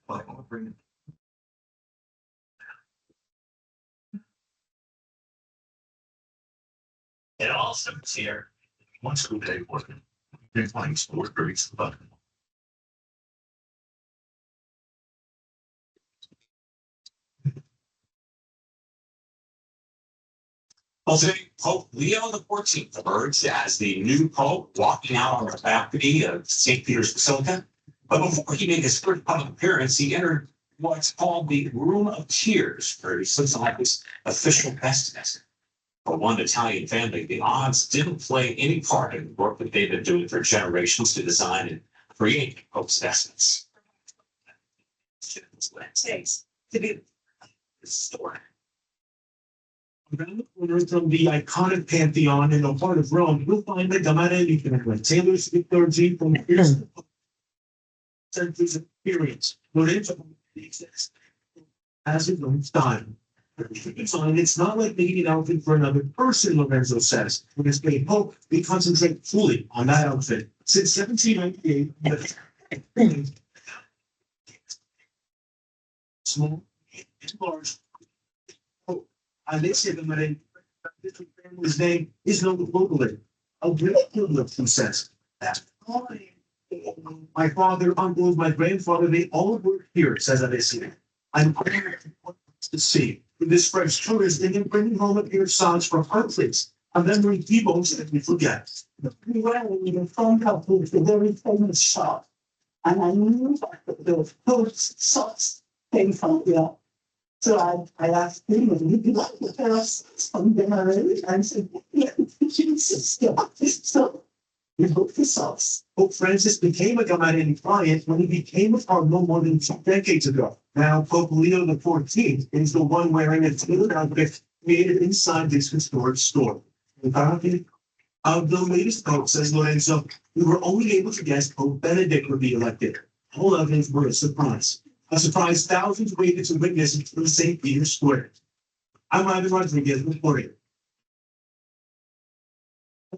But I'll bring it. It also is here. One school day wasn't. Been playing sports grades, but Jose Pope Leo the 14th emerged as the new Pope walking out on the balcony of St. Peter's Basilica. But before he made his first public appearance, he entered what's called the Room of Tears, where he sits like his official business. For one Italian family, the odds didn't play any part in the work that they've been doing for generations to design and create Pope's essence. What it takes to be the story. Around the corner from the iconic Pantheon in the heart of Rome, you'll find the Gamarelli family, Taylor's liturgy from years centuries of experience. Lorenzo exists as its own style. It's not like making an outfit for another person, Lorenzo says. When it's made Pope, we concentrate fully on that outfit. Since 1798, the small and large Alessia Gamarelli, this family's name is known globally. A great deal of who says that. My father, uncles, my grandfather, they all work here, says Alessia. I'm honored to see. With this French tourist, they can bring home a pair of socks from our place. A memory he won't let me forget. Well, the phone couple is a very famous shop. And I knew that those socks came from here. So I asked him, would you like the pair of socks from there? And I said, yeah, Jesus, yeah. So we booked the socks. Pope Francis became a Gamarelli client when he became a cardinal more than 2 decades ago. Now, Pope Leo the 14th is the one wearing a tailored outfit created inside this historic store. The copy of the latest Pope, says Lorenzo, we were only able to guess Pope Benedict would be elected. All others were a surprise. A surprise thousands waited to witness through St. Peter's Square. I'm Ivan Rodriguez reporting.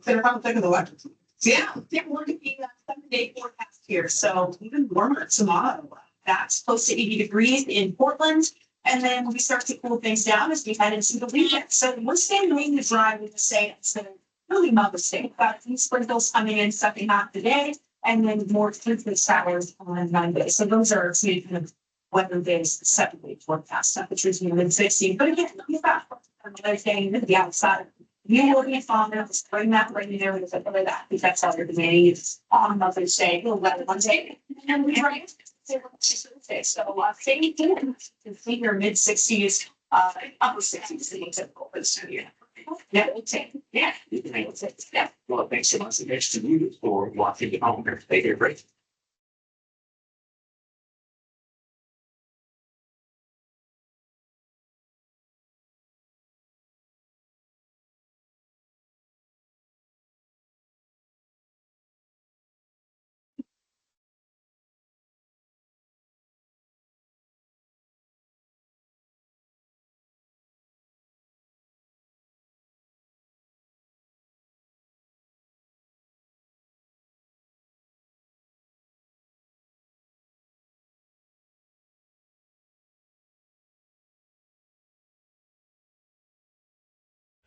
About the electric. Yeah, we're looking at a 7-day forecast here, so even warmer tomorrow. That's close to 80 degrees in Portland. And then we start to cool things down as we head into the weekend. So we're staying mainly dry with the same. So really not the same. Got a few sprinkles coming in second half today, and then more frequent showers on Monday. So those are two kind of weather days, 7-day forecast. Temperatures in the mid-60s. But again, we've got another thing to the outside. You will be fond of just bring that right in there with a of that, because that's all you're doing is on Mother's Day, we'll let one day. And we bring it. So stay tuned to see your mid-60s, upper 60s, in typical for the studio. Yeah, we'll take it. Yeah. Yeah. Well, thanks so much to you for watching at home. Thank you. Great.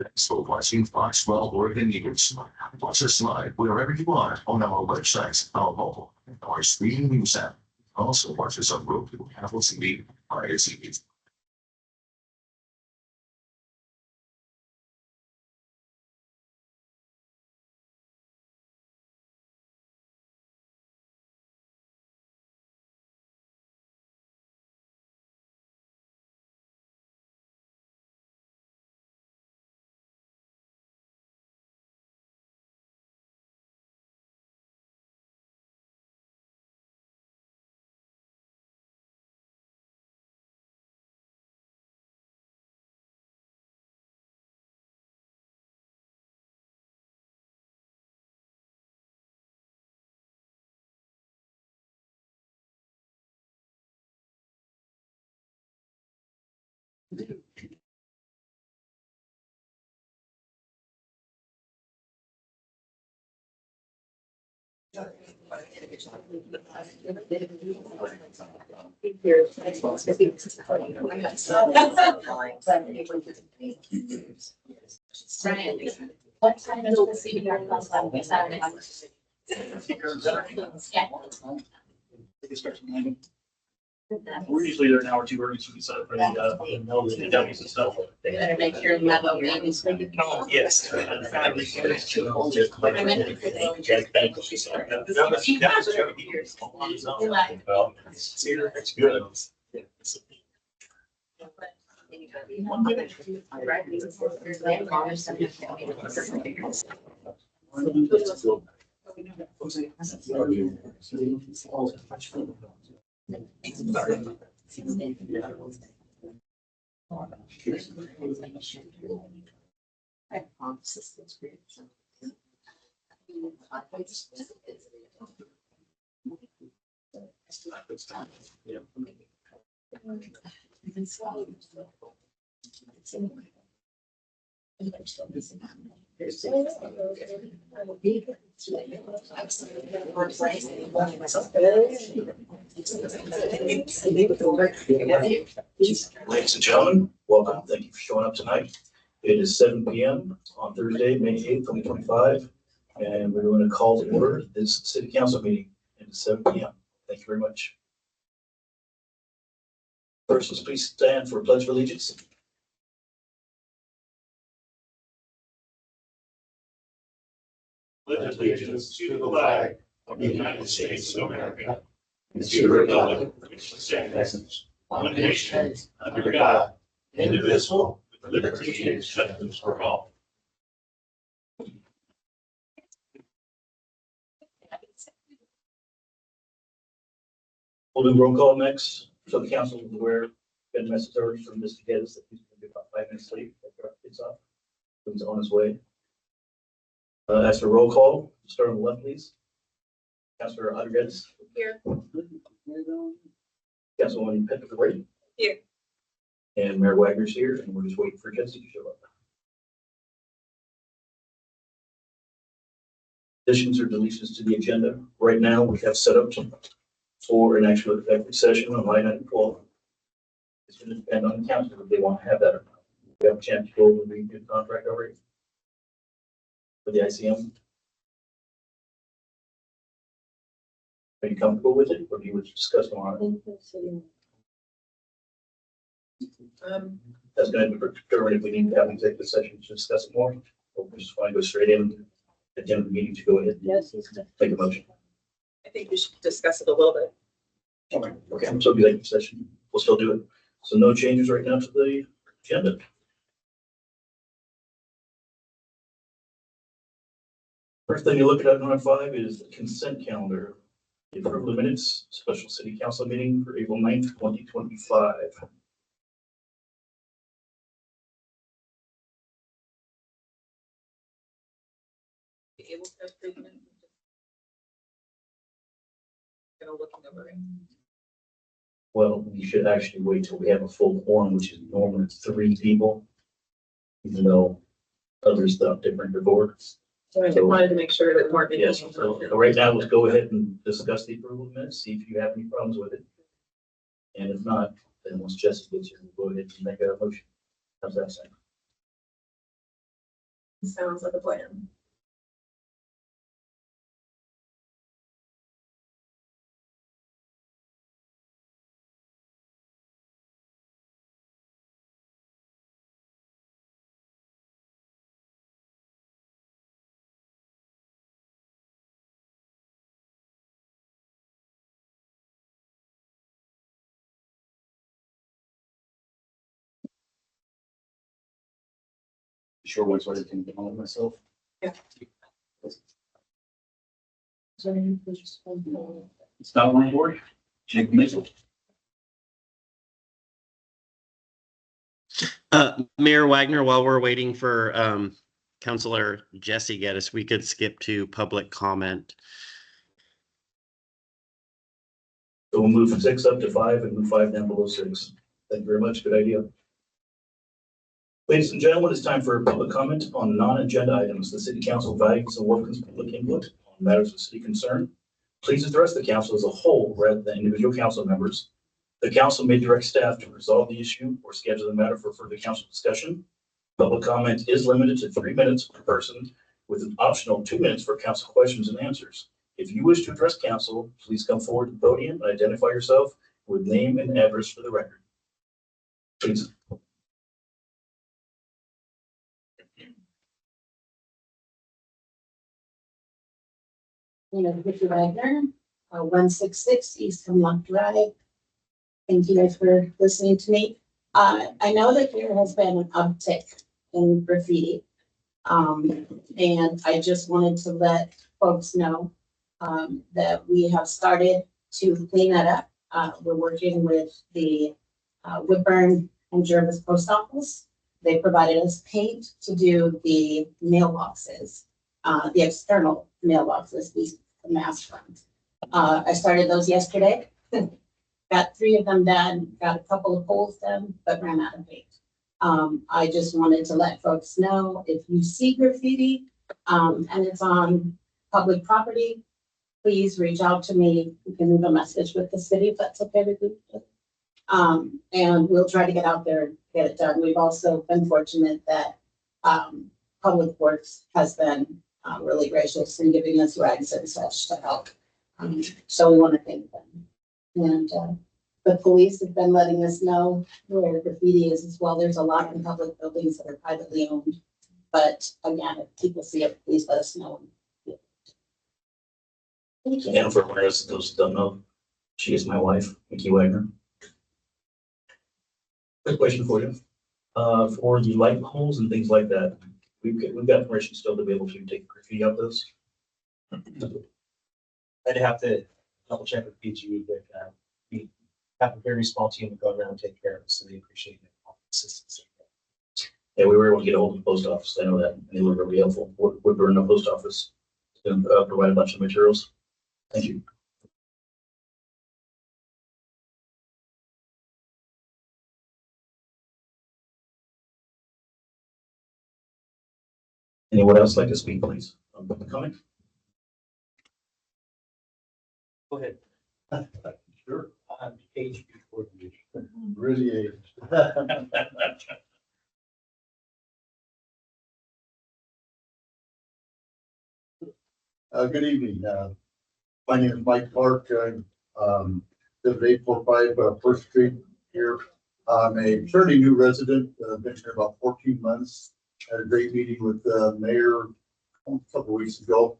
Thanks for watching Foxwell Oregon News. Watch us live wherever you are on our website, our mobile, and our streaming news app. Also watch us on Roku, Apple TV, Fire TV. We're usually there an hour or two early, so we set up for the dummies and stuff. They better make sure you have all your names. Yes. It's good. Ladies and gentlemen, welcome. Thank you for showing up tonight. It is 7 p.m. on Thursday, May 8th, 2025, and we're going to call to order this city council meeting at 7 p.m. Thank you very much. First, let's please stand for Pledge of Allegiance. Pledge allegiance to the flag of the United States of America and to the republic which stands one nation under God, indivisible, with liberty and justice for all. We'll do roll call next. So the council is aware, been message already from Mr. Geddes that he's going to be about 5 minutes late. It's up. He's on his way. As for roll call, start on the left, please. Councilor Rodriguez. Here. Councilwoman Pettiford. Here. And Mayor Wagner's here, and we're just waiting for Jesse to show up. Additions or deletions to the agenda. Right now, we have set up for an actual executive session on line item 12. It's going to depend on the council if they want to have that or not. We have a chance to go over the contract already for the ICM. Are you comfortable with it, or do you wish to discuss more on it? That's going to determine if we need to have an executive session to discuss it more, or we just want to go straight in at the end of the meeting to go ahead and take a motion. I think we should discuss it a little bit. Okay, so executive session, we'll still do it. So no changes right now to the agenda. First thing you look at on 5 is the consent calendar. The approval of minutes, special city council meeting for April 9th, 2025. Be able to approve it. Gonna look over it. Well, we should actually wait till we have a full quorum, which is normally 3 people, even though others thought different before. So I just wanted to make sure that more. Yes, so right now, let's go ahead and discuss the approval of minutes, see if you have any problems with it. And if not, then once Jesse gets here, we'll go ahead and make a motion. How's that sound? Sounds like a plan. Sure, once I can get on myself. Yeah. It's not on board. Jake Mitchell. Mayor Wagner, while we're waiting for Councilor Jesse Geddes, we could skip to public comment. So we'll move from 6 up to 5 and move 5 down below 6. Thank you very much. Good idea. Ladies and gentlemen, it's time for public comment on non-agenda items. The city council values and welcomes public input on matters of city concern, please address the council as a whole rather than individual council members. The council may direct staff to resolve the issue or schedule the matter for further council discussion. Public comment is limited to 3 minutes per person with an optional 2 minutes for council questions and answers. If you wish to address council, please come forward to the podium and identify yourself with name and address for the record. Please. Vicki Wagner, 166 East Hemlock Drive. Thank you guys for listening to me. I know that there has been an uptick in graffiti. And I just wanted to let folks know that we have started to clean that up. We're working with the Woodburn and Jervis Post Office. They provided us paint to do the mailboxes, the external mailboxes, the mask ones. I started those yesterday. Got 3 of them done, got a couple of poles done, but ran out of paint. I just wanted to let folks know if you see graffiti and it's on public property, please reach out to me. You can leave a message with the city if that's okay with you. And we'll try to get out there and get it done. We've also been fortunate that Public Works has been really gracious in giving us rags and such to help. So we want to thank them. And the police have been letting us know where graffiti is as well. There's a lot in public buildings that are privately owned. But again, if people see it, please let us know. Thank you. And for those who don't know, she is my wife, Vicki Wagner. Quick question for you. For the light poles and things like that, we've got permission still to be able to take graffiti out those. I'd have to double check with PG, but we have a very small team to go around and take care of it, so they appreciate the assistance. Yeah, we were able to get a hold of the post office. I know that, and they were really helpful. We're in the post office to provide a bunch of materials. Thank you. Anyone else like to speak, please? Comment? Go ahead. Sure. I'm age before you. Really aged. Good evening. My name is Mike Clark. I live at 845 First Street here. I'm a fairly new resident. Been here about 14 months. Had a great meeting with the mayor a couple of weeks ago.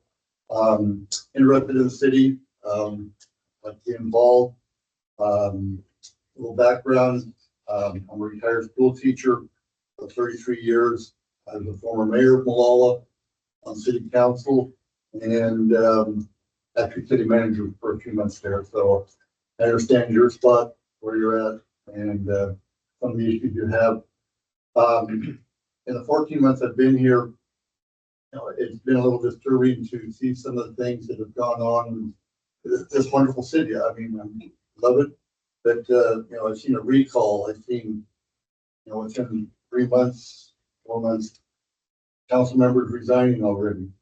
Interested in the city. Like to get involved. A little background. I'm a retired school teacher for 33 years. I was a former mayor of Molalla on city council and actually city manager for a few months there. So I understand your spot, where you're at, and some of the issues you have. In the 14 months I've been here, it's been a little disturbing to see some of the things that have gone on in this wonderful city. I mean, I love it, but I've seen a recall. I've seen, within 3 months, 4 months, council members resigning already.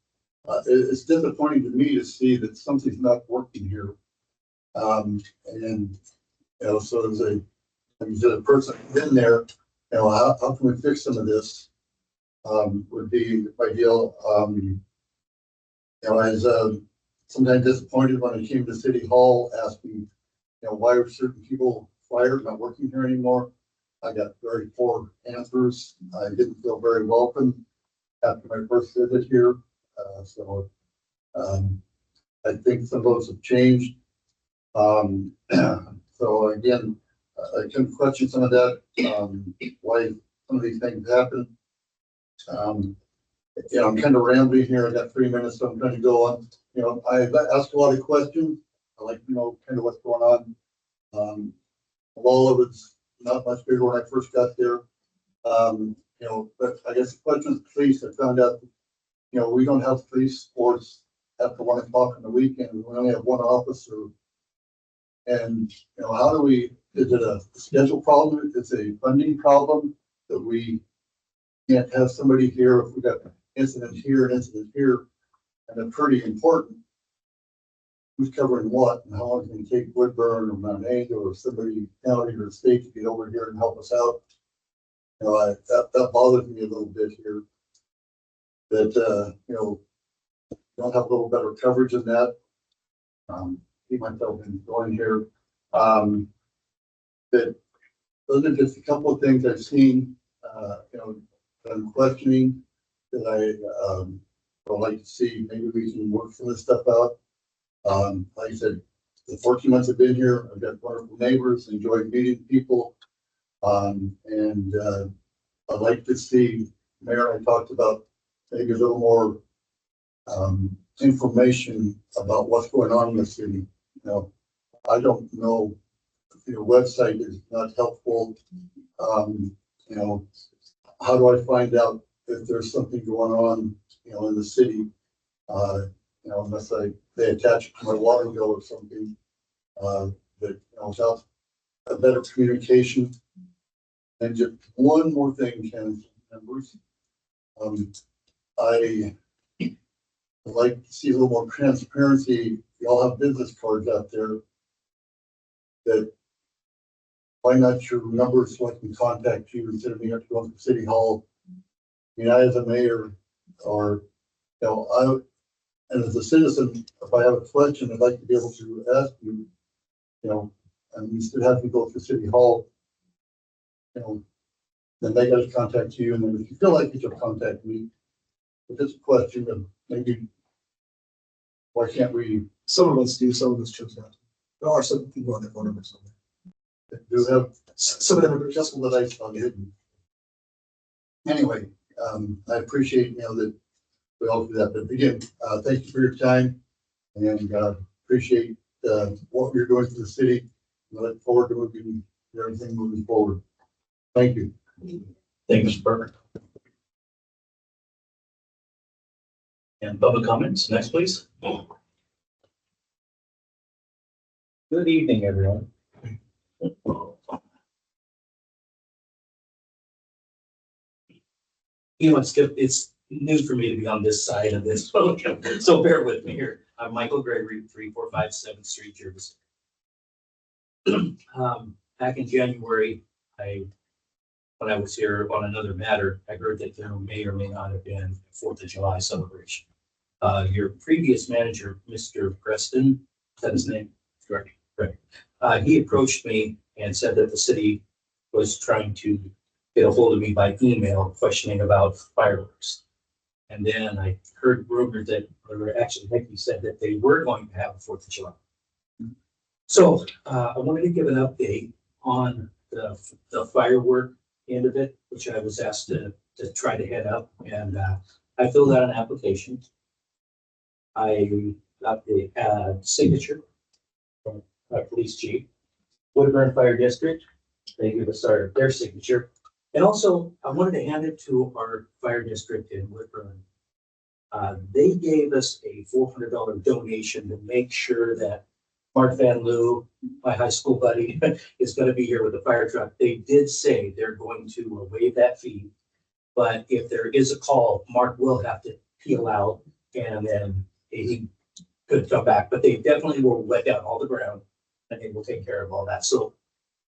It's disappointing to me to see that something's not working here. So as a person in there, how can we fix some of this? Would be ideal. I was sometimes disappointed when I came to City Hall asking, why are certain people fired, not working here anymore? I got very poor answers. I didn't feel very welcome after my first visit here. I think some of those have changed. So again, I can question some of that, why some of these things happen. I'm kind of rambling here. I got 3 minutes, so I'm trying to go on. I asked a lot of questions. I like to know kind of what's going on. Molalla was not much bigger when I first got there. But I guess the question of police, I found out, we don't have police force after 1 o'clock on the weekend. We only have one officer. And, how do we, is it a schedule problem? Is it a funding problem that we can't have somebody here if we got incident here and incident here? and they're pretty important. Who's covering what and how long it's gonna take Woodburn or Mount Angel or somebody county or state to get over here and help us out. You know, that bothers me a little bit here. That, you know, don't have a little better coverage than that. Keep myself in going here. That those are just a couple of things I've seen, you know, that I'm questioning that I, would like to see. Maybe we can work some of this stuff out. Like I said, the 14 months I've been here, I've got wonderful neighbors, enjoyed meeting people. And I'd like to see, Mayor, I talked about maybe a little more information about what's going on in the city. You know, I don't know if your website is not helpful. You know, how do I find out if there's something going on, you know, in the city? You know, unless they attach it to my water bill or something, that, you know, without a better communication. And just one more thing, Ken, members. I would like to see a little more transparency. Y'all have business cards out there that why not your number so I can contact you instead of me have to go to City Hall? I mean, I as a mayor or, you know, and as a citizen, if I have a question, I'd like to be able to ask you, you know, and instead of having to go through City Hall, you know, then they got to contact you, and then if you feel like you should contact me, if it's a question of maybe why can't we Some of us do, some of us choose not. There are some people on their phone numbers on there. do have Some of them are just that I saw hidden. Anyway, I appreciate, you know, that we all do that, but again, thank you for your time and appreciate what you're doing for the city. I look forward to moving everything moving forward. Thank you. Thank you, Mr. Berger. And public comments, next, please. Good evening, everyone. You know, it's new for me to be on this side of this, so bear with me here. I'm Michael Gregory, 3457 7th Street, Jersey. Back in January, when I was here on another matter, I heard that there may or may not have been a 4th of July celebration. Your previous manager, Mr. Preston, is that his name? Correct. Right. He approached me and said that the city was trying to get a hold of me by email questioning about fireworks. And then I heard rumors that, or actually, like you said, that they were going to have a 4th of July. So I wanted to give an update on the firework end of it, which I was asked to try to head up. And I filled out an application. I got the signature from our police chief, Woodburn Fire District. They give us their signature. And also, I wanted to hand it to our fire district in Woodburn. They gave us a $400 donation to make sure that Mark Van Loo, my high school buddy, is going to be here with the fire truck. They did say they're going to waive that fee. But if there is a call, Mark will have to peel out and then he could come back. But they definitely will wet down all the ground and they will take care of all that. So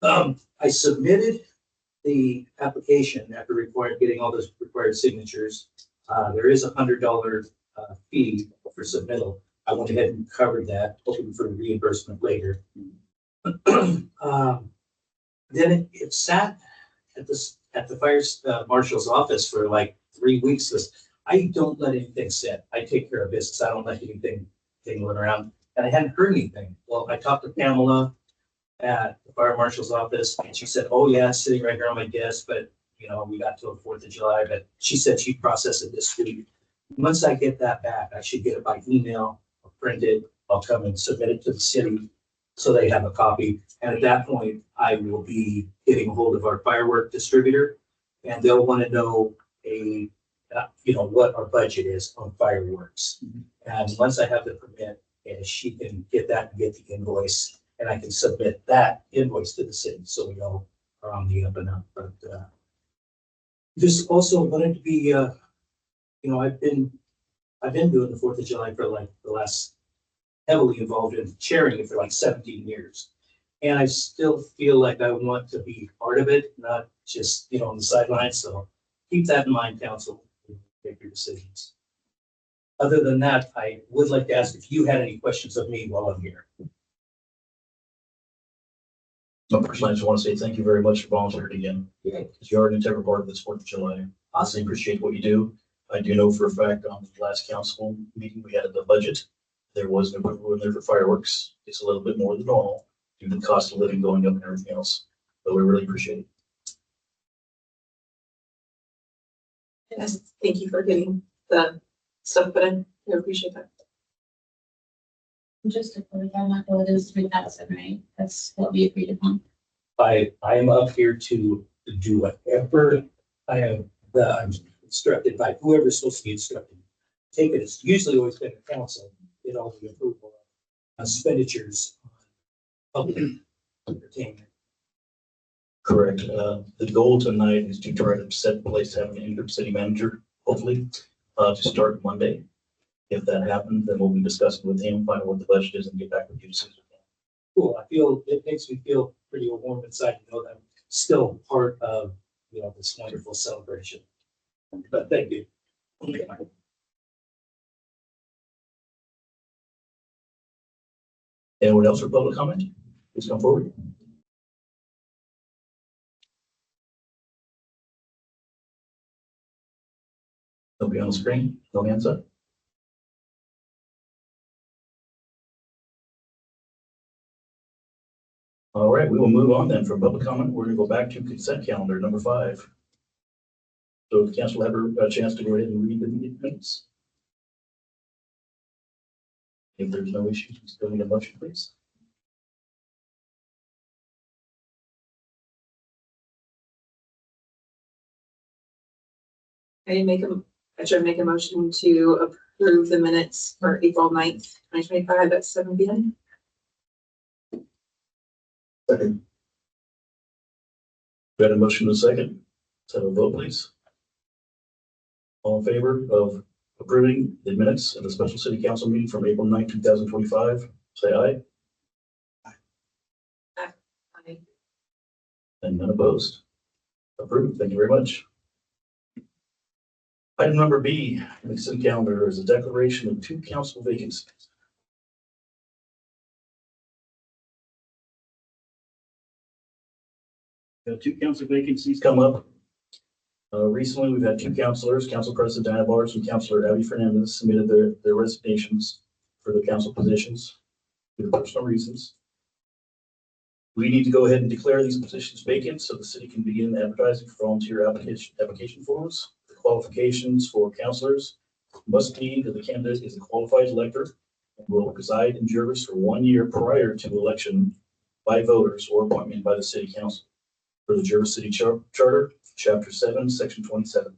I submitted the application after getting all those required signatures. There is $100 fee for submittal. I went ahead and covered that, hoping for reimbursement later. Then it sat at the fire marshal's office for like 3 weeks. Because I don't let anything sit. I take care of business. I don't let anything dangling around. And I hadn't heard anything. Well, I talked to Pamela at the fire marshal's office, and she said, "Oh yeah, it's sitting right here on my desk, but you know, we got to the 4th of July." But she said she'd process it this week. Once I get that back, I should get it by email, I'll print it, I'll come and submit it to the city so they have a copy. And at that point, I will be getting a hold of our firework distributor, and they'll want to know what our budget is on fireworks. And once I have the permit, and she can get that and get the invoice, and I can submit that invoice to the city, so we all are on the up and up. But just also wanted to be, I've been I've been doing the 4th of July for like the last, heavily involved in chairing it for like 17 years. And I still feel like I want to be part of it, not just, on the sidelines. So keep that in mind, council, when you make your decisions. Other than that, I would like to ask if you had any questions of me while I'm here. No, personally, I just want to say thank you very much for volunteering again. Because you are an integral part of this 4th of July. Honestly, appreciate what you do. I do know for a fact on the last council meeting we had at the budget, there was no wiggle room there for fireworks. It's a little bit more than normal due to the cost of living going up and everything else. But we really appreciate it. Yes, thank you for getting the stuff put in. We appreciate that. Just to clarify, Michael, it is 3,000, right? That's what we agreed upon. I am up here to do whatever I'm instructed by whoever's supposed to be instructed. Take it, it's usually always been the council, the approval of expenditures on public entertainment. Correct. The goal tonight is to try to set in place, have an interim city manager, hopefully, to start Monday. If that happens, then we'll be discussing with him, find out what the budget is and get back with you as soon as we can. Cool. It makes me feel pretty warm inside to know that I'm still part of, this wonderful celebration. But thank you. Anyone else for public comment? Please come forward. Nobody on the screen? No hands up? All right, we will move on then from public comment. We're gonna go back to consent calendar number 5. So the council have a chance to go ahead and read the meeting minutes. If there's no issues, we still need a motion, please. I should make a motion to approve the minutes for April 9th, 2025 at 7 p.m. Second. We had a motion and a second. Let's have a vote, please. All in favor of approving the minutes of the special city council meeting from April 9, 2025, say aye. Aye. And none opposed. Approved. Thank you very much. Item number B, in the consent calendar, is a declaration of 2 council vacancies. We have 2 council vacancies come up. Recently, we've had 2 councilors, Council President Diana Bars and Councilor Abby Fernandez, submitted their resignations for the council positions due to personal reasons. We need to go ahead and declare these positions vacant so the city can begin advertising for volunteer application forms. The qualifications for councilors must be that the candidate is a qualified elector and will reside in Jervis for 1 year prior to election by voters or appointment by the city council. For the Jervis City Charter, Chapter 7, Section 27.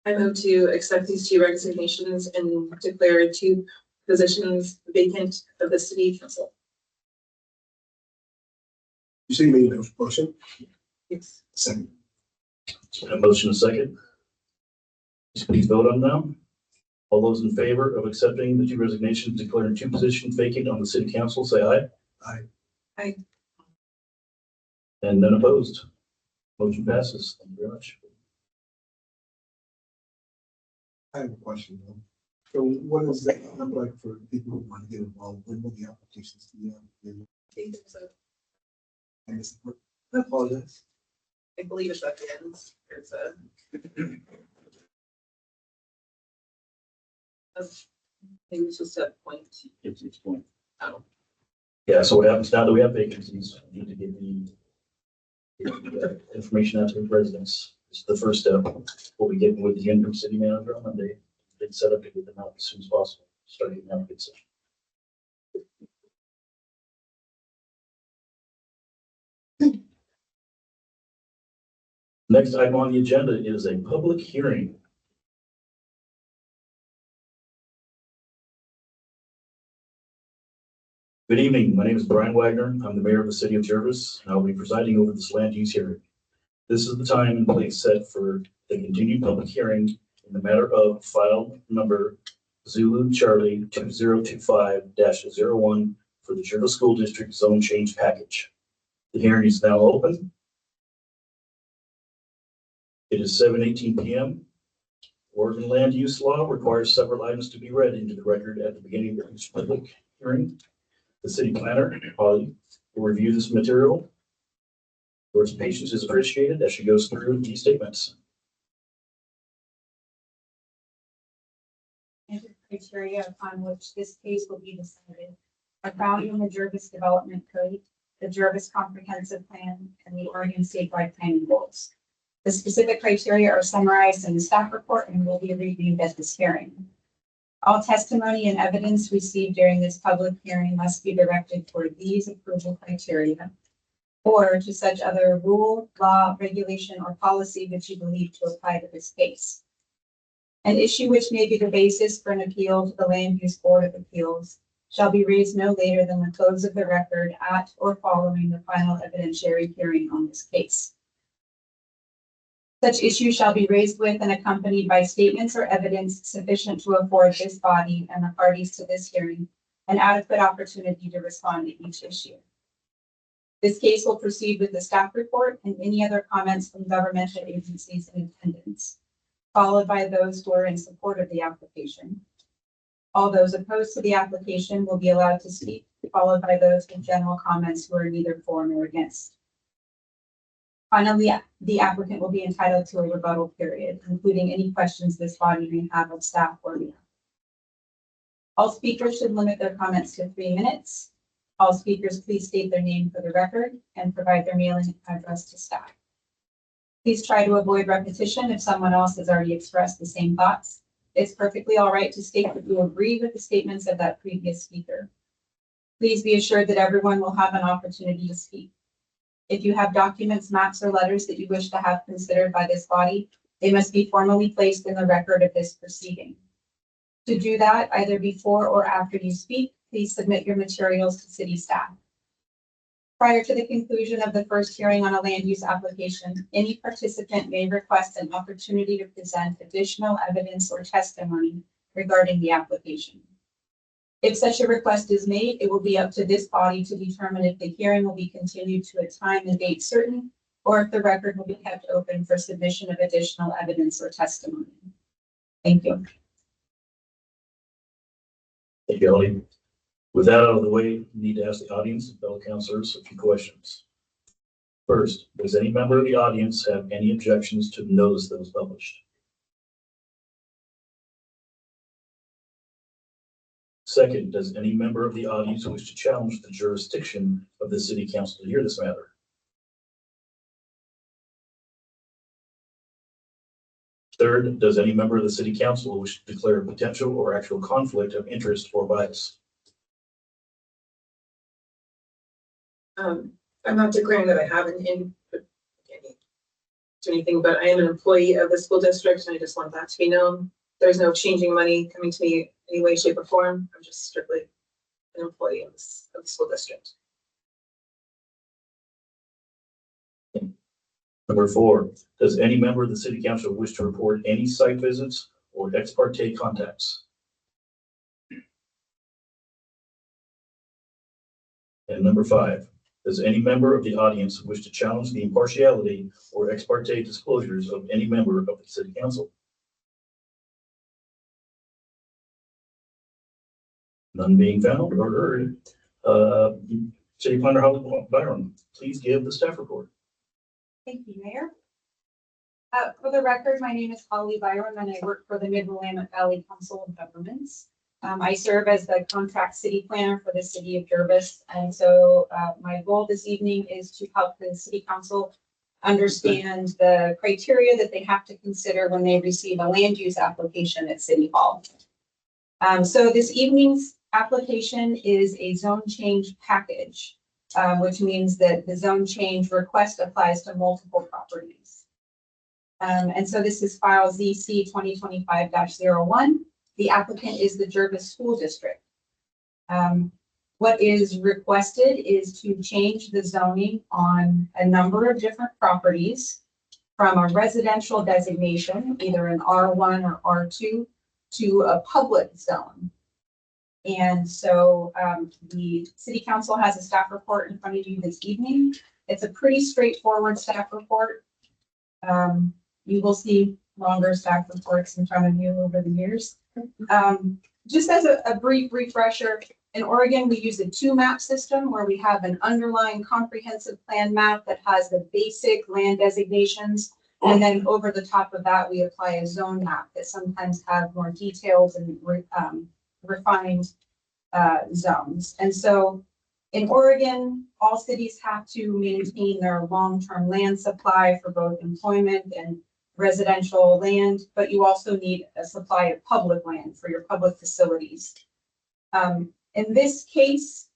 I move to accept these 2 resignations and declare 2 positions vacant of the city council. You say you made a motion? Yes. Second. A motion and a second. Please vote on them. All those in favor of accepting the 2 resignations, declaring 2 positions vacant on the city council, say aye. Aye. Aye. And none opposed. Motion passes. Thank you very much. I have a question though. So what does that look like for people who want to get involved? When will the applications be on? I guess, I apologize. I believe it's at the end. There's a. Maybe it's just a point. It's point. Oh. Yeah, so what happens now that we have vacancies, we need to get the information out to the residents. This is the first step. We'll be getting with the interim city manager on Monday. Get set up to get them out as soon as possible. Start getting out good session. Next item on the agenda is a public hearing. Good evening. My name is Brian Wagner. I'm the mayor of the city of Jervis, and I'll be presiding over this land use hearing. This is the time and place set for the continued public hearing in the matter of file number Zulu Charlie 2025-01 for the Jervis School District Zone Change Package. The hearing is now open. It is 7:18 p.m. Oregon land use law requires several items to be read into the record at the beginning of each public hearing. The city planner, Holly, will review this material. Your patience is appreciated as she goes through these statements. And the criteria upon which this case will be decided are found in the Jervis Development Code, the Jervis Comprehensive Plan, and the Oregon Statewide Planning Goals. The specific criteria are summarized in the staff report and will be reviewed at this hearing. All testimony and evidence received during this public hearing must be directed toward these approval criteria or to such other rule, law, regulation, or policy which you believe to apply to this case. An issue which may be the basis for an appeal to the Land Use Board of Appeals shall be raised no later than the close of the record at or following the final evidentiary hearing on this case. Such issue shall be raised with and accompanied by statements or evidence sufficient to afford this body and the parties to this hearing an adequate opportunity to respond to each issue. This case will proceed with the staff report and any other comments from governmental agencies in attendance, followed by those who are in support of the application. All those opposed to the application will be allowed to speak, followed by those with general comments who are neither for nor against. Finally, the applicant will be entitled to a rebuttal period, including any questions this body may have of staff or the applicant. All speakers should limit their comments to 3 minutes. All speakers, please state their name for the record and provide their mailing address to staff. Please try to avoid repetition if someone else has already expressed the same thoughts. It's perfectly all right to state that you agree with the statements of that previous speaker. Please be assured that everyone will have an opportunity to speak. If you have documents, maps, or letters that you wish to have considered by this body, they must be formally placed in the record of this proceeding. To do that, either before or after you speak, please submit your materials to city staff. Prior to the conclusion of the first hearing on a land use application, any participant may request an opportunity to present additional evidence or testimony regarding the application. If such a request is made, it will be up to this body to determine if the hearing will be continued to a time and date certain, or if the record will be kept open for submission of additional evidence or testimony. Thank you. Thank you, Holly. With that out of the way, we need to ask the audience and fellow councilors a few questions. First, does any member of the audience have any objections to the notice that was published? Second, does any member of the audience wish to challenge the jurisdiction of the city council to hear this matter? Third, does any member of the city council wish to declare a potential or actual conflict of interest or bias? I'm not declaring that I have an input to anything, but I am an employee of the school district and I just want that to be known. There's no changing money coming to me in any way, shape, or form. I'm just strictly an employee of the school district. Number 4, does any member of the city council wish to report any site visits or ex parte contacts? And number 5, does any member of the audience wish to challenge the impartiality or ex parte disclosures of any member of the city council? None being found or heard. City Planner Holly Byron, please give the staff report. Thank you, Mayor. For the record, my name is Holly Byron and I work for the Mid-Willamette Valley Council of Governments. I serve as the contract city planner for the city of Jervis. And so my goal this evening is to help the city council understand the criteria that they have to consider when they receive a land use application at City Hall. So this evening's application is a zone change package, which means that the zone change request applies to multiple properties. And so this is file ZC 2025-01. The applicant is the Jervis School District. What is requested is to change the zoning on a number of different properties from a residential designation, either an R1 or R2, to a public zone. And so the city council has a staff report in front of you this evening. It's a pretty straightforward staff report. You will see longer staff reports in front of you over the years. Just as a brief refresher, in Oregon, we use a 2-map system where we have an underlying comprehensive plan map that has the basic land designations. And then over the top of that, we apply a zone map that sometimes have more details and refined zones. And so in Oregon, all cities have to maintain their long-term land supply for both employment and residential land, but you also need a supply of public land for your public facilities. In this case,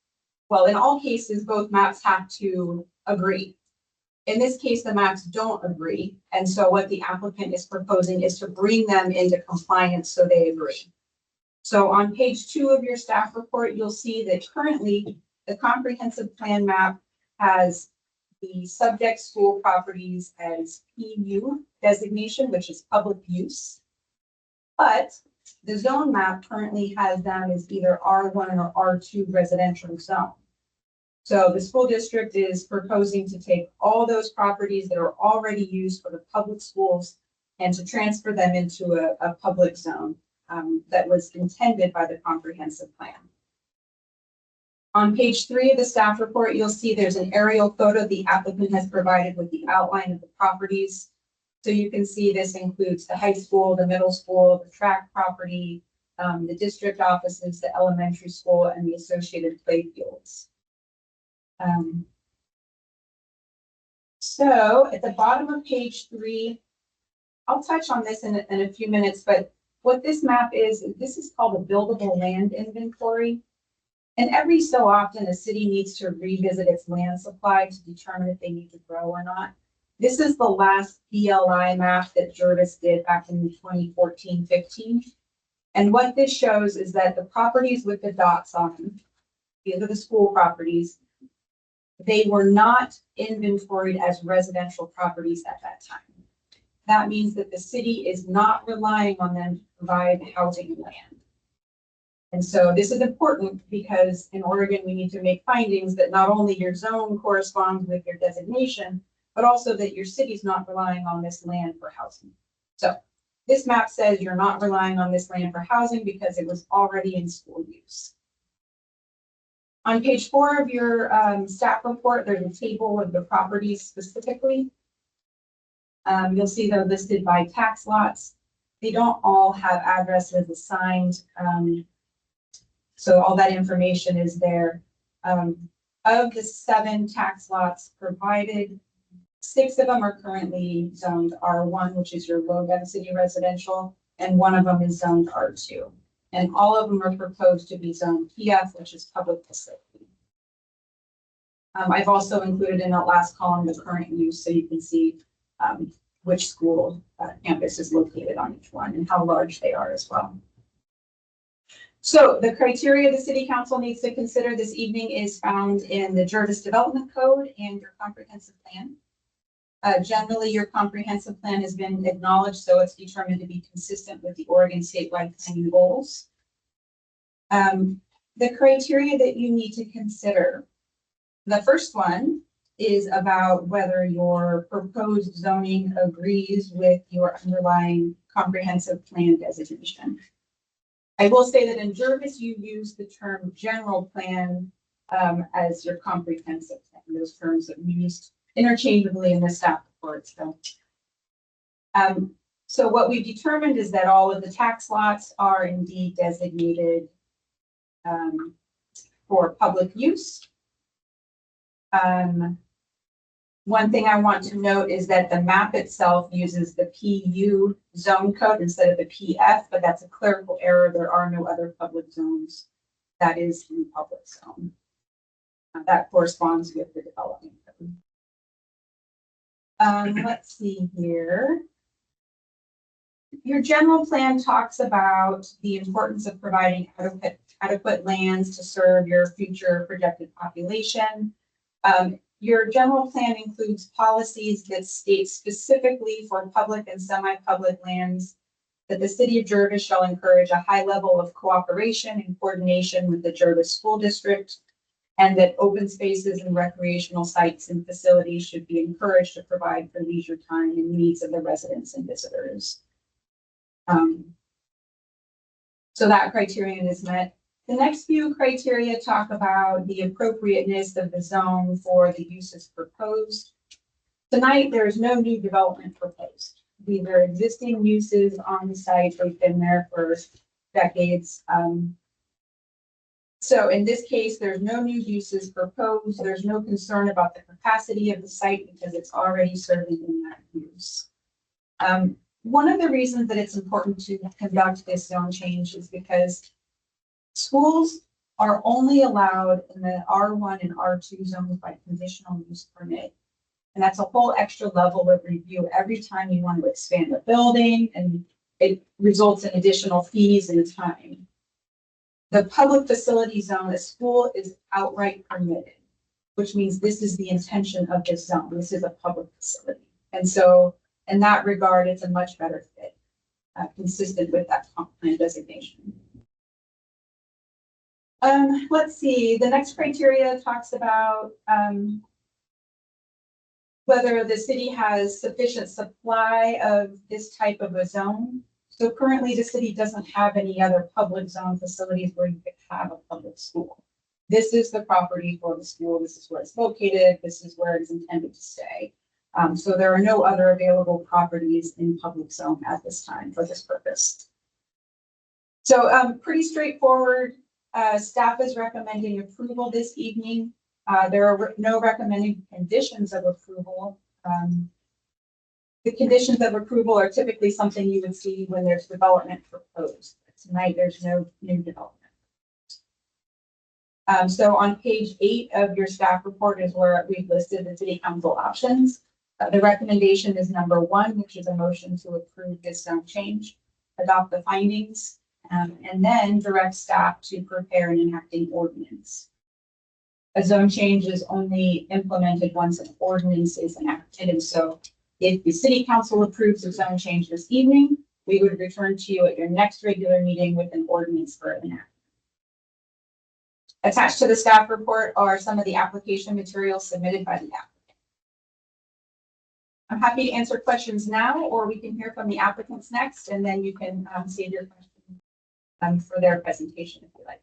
well, in all cases, both maps have to agree. In this case, the maps don't agree. And so what the applicant is proposing is to bring them into compliance so they agree. So on page 2 of your staff report, you'll see that currently the comprehensive plan map has the subject school properties as PU designation, which is public use. But the zone map currently has them as either R1 or R2 residential zone. So the school district is proposing to take all those properties that are already used for the public schools and to transfer them into a public zone that was intended by the comprehensive plan. On page 3 of the staff report, you'll see there's an aerial photo the applicant has provided with the outline of the properties. So you can see this includes the high school, the middle school, the track property, the district offices, the elementary school, and the associated play fields. So at the bottom of page 3, I'll touch on this in a few minutes, but what this map is, this is called a buildable land inventory. And every so often, a city needs to revisit its land supply to determine if they need to grow or not. This is the last BLI map that Jervis did back in 2014-15. And what this shows is that the properties with the dots on them, these are the school properties, they were not inventoried as residential properties at that time. That means that the city is not relying on them to provide housing land. And so this is important because in Oregon, we need to make findings that not only your zone corresponds with your designation, but also that your city's not relying on this land for housing. So this map says you're not relying on this land for housing because it was already in school use. On page 4 of your staff report, there's a table of the properties specifically. You'll see they're listed by tax lots. They don't all have addresses assigned. So all that information is there. Of the 7 tax lots provided, 6 of them are currently zoned R1, which is your low density residential, and 1 of them is zoned R2. And all of them are proposed to be zoned PF, which is public facility. I've also included in that last column the current use, so you can see which school campus is located on each one and how large they are as well. So the criteria the city council needs to consider this evening is found in the Jervis Development Code and your comprehensive plan. Generally, your comprehensive plan has been acknowledged, so it's determined to be consistent with the Oregon statewide planning goals. The criteria that you need to consider, the first one is about whether your proposed zoning agrees with your underlying comprehensive plan designation. I will say that in Jervis, you use the term general plan as your comprehensive plan. Those terms are used interchangeably in the staff report. So what we've determined is that all of the tax lots are indeed designated for public use. One thing I want to note is that the map itself uses the PU zone code instead of the PF, but that's a clerical error. There are no other public zones. That is the public zone. That corresponds with the development code. Let's see here. Your general plan talks about the importance of providing adequate lands to serve your future projected population. your general plan includes policies that state specifically for public and semi-public lands that the city of Jervis shall encourage a high level of cooperation and coordination with the Jervis School District, and that open spaces and recreational sites and facilities should be encouraged to provide for leisure time and needs of the residents and visitors. So that criterion is met. The next few criteria talk about the appropriateness of the zone for the uses proposed. Tonight, there is no new development proposed. These are existing uses on the site. They've been there for decades. So in this case, there's no new uses proposed. There's no concern about the capacity of the site because it's already serving in that use. One of the reasons that it's important to conduct this zone change is because schools are only allowed in the R1 and R2 zones by conditional use permit. And that's a whole extra level of review every time you want to expand a building, and it results in additional fees and time. The public facility zone, a school is outright permitted, which means this is the intention of this zone. This is a public facility. And so in that regard, it's a much better fit, consistent with that comp plan designation. Let's see, the next criteria talks about whether the city has sufficient supply of this type of a zone. So currently the city doesn't have any other public zone facilities where you could have a public school. This is the property for the school. This is where it's located. This is where it's intended to stay. So there are no other available properties in public zone at this time for this purpose. So pretty straightforward. Staff is recommending approval this evening. There are no recommended conditions of approval. The conditions of approval are typically something you would see when there's development proposed. Tonight, there's no new development. So on page 8 of your staff report is where we've listed the city council options. The recommendation is number 1, which is a motion to approve this zone change, adopt the findings, and then direct staff to prepare an enacting ordinance. A zone change is only implemented once an ordinance is enacted. And so if the city council approves the zone change this evening, we would return to you at your next regular meeting with an ordinance for enactment. Attached to the staff report are some of the application materials submitted by the applicant. I'm happy to answer questions now, or we can hear from the applicants next, and then you can save your questions for their presentation if you like.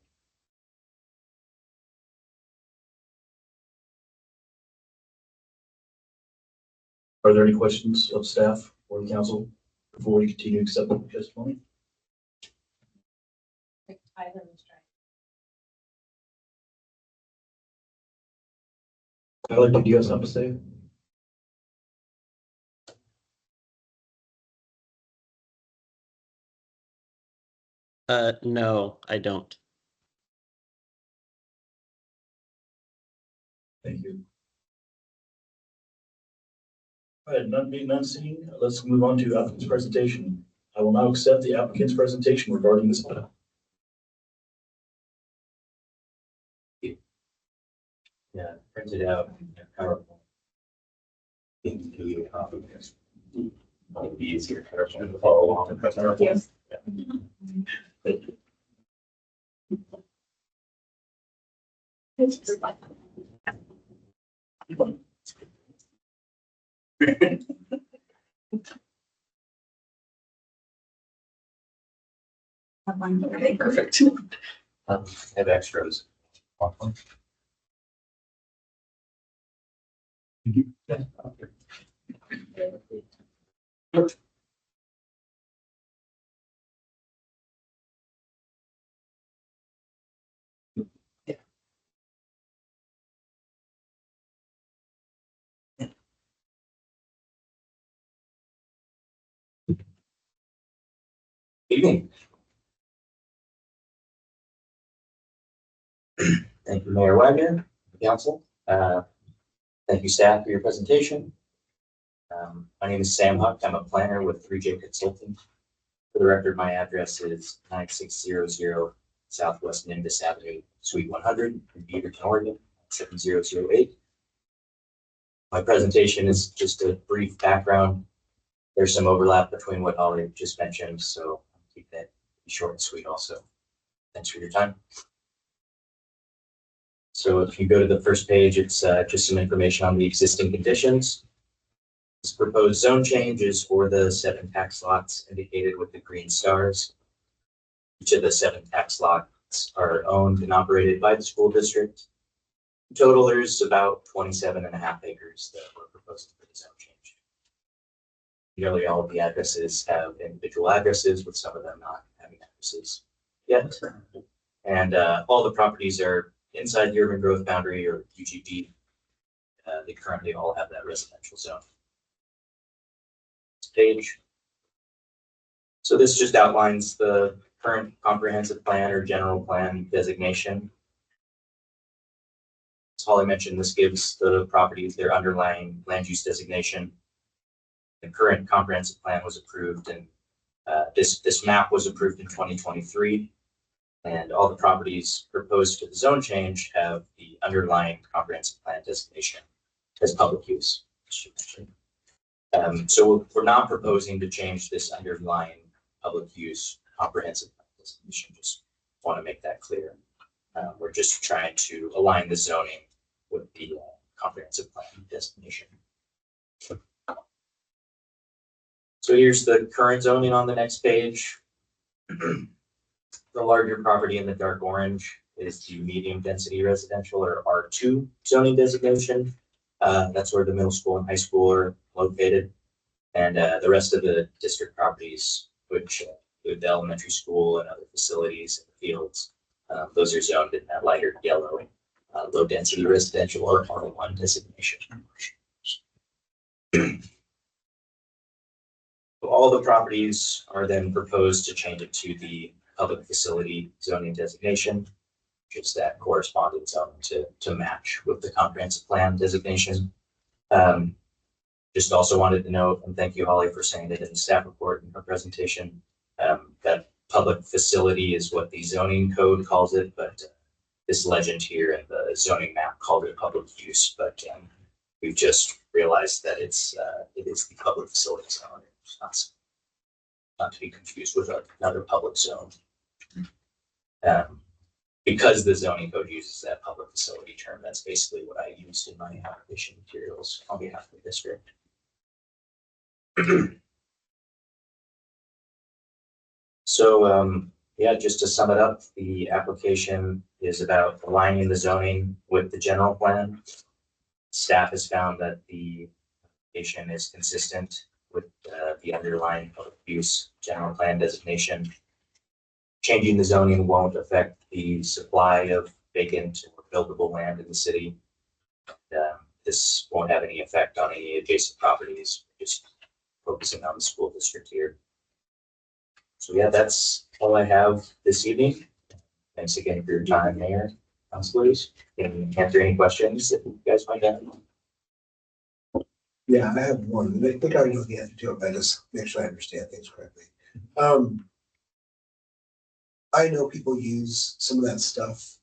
Are there any questions of staff or the council before we continue accepting testimony? Tyler, do you have something to say? No, I don't. Thank you. All right, none being none seen, let's move on to applicant's presentation. I will now accept the applicant's presentation regarding this item. Yeah, printed out in PowerPoint. Can give you a copy of this. It'll be easier to follow along with PowerPoint. Okay, perfect. Have extras. Evening. Thank you, Mayor Wagner, council. Thank you, staff, for your presentation. My name is Sam Huck. I'm a planner with 3J Consulting. For the record, my address is 9600 Southwest Nimbus Avenue, Suite 100 in Beaverton, Oregon, 7008. My presentation is just a brief background. There's some overlap between what Holly just mentioned, so I'll keep that short and sweet also. Thanks for your time. So if you go to the first page, it's just some information on the existing conditions. This proposed zone change is for the 7 tax lots indicated with the green stars. Each of the 7 tax lots are owned and operated by the school district. In total, there's about 27.5 acres that we're proposing for the zone change. Nearly all of the addresses have individual addresses, with some of them not having addresses yet. And all the properties are inside the urban growth boundary, or UGB. They currently all have that residential zone. This page. So this just outlines the current comprehensive plan or general plan designation. As Holly mentioned, this gives the properties their underlying land use designation. The current comprehensive plan was approved, and this map was approved in 2023. And all the properties proposed for the zone change have the underlying comprehensive plan designation as public use. So we're not proposing to change this underlying public use comprehensive plan designation. Just want to make that clear. We're just trying to align the zoning with the comprehensive plan designation. So here's the current zoning on the next page. The larger property in the dark orange is the medium density residential, or R2 zoning designation. That's where the middle school and high school are located. And the rest of the district properties, which include the elementary school and other facilities and fields, those are zoned in that lighter yellow, low density residential or R1 designation. All the properties are then proposed to change it to the public facility zoning designation, just that corresponding zone to match with the comprehensive plan designation. Just also wanted to note, and thank you, Holly, for saying that in the staff report in her presentation, that public facility is what the zoning code calls it, but this legend here in the zoning map called it public use, but we've just realized that it is the public facility zone. It's not to be confused with another public zone. Because the zoning code uses that public facility term, that's basically what I used in my application materials on behalf of the district. So yeah, just to sum it up, the application is about aligning the zoning with the general plan. Staff has found that the application is consistent with the underlying public use general plan designation. Changing the zoning won't affect the supply of vacant or buildable land in the city. This won't have any effect on any adjacent properties, just focusing on the school district here. So yeah, that's all I have this evening. Thanks again for your time, Mayor, councilors. Can answer any questions that you guys might have. Yeah, I have one. I think I know the answer to it, but I just make sure I understand things correctly. I know people use some of that stuff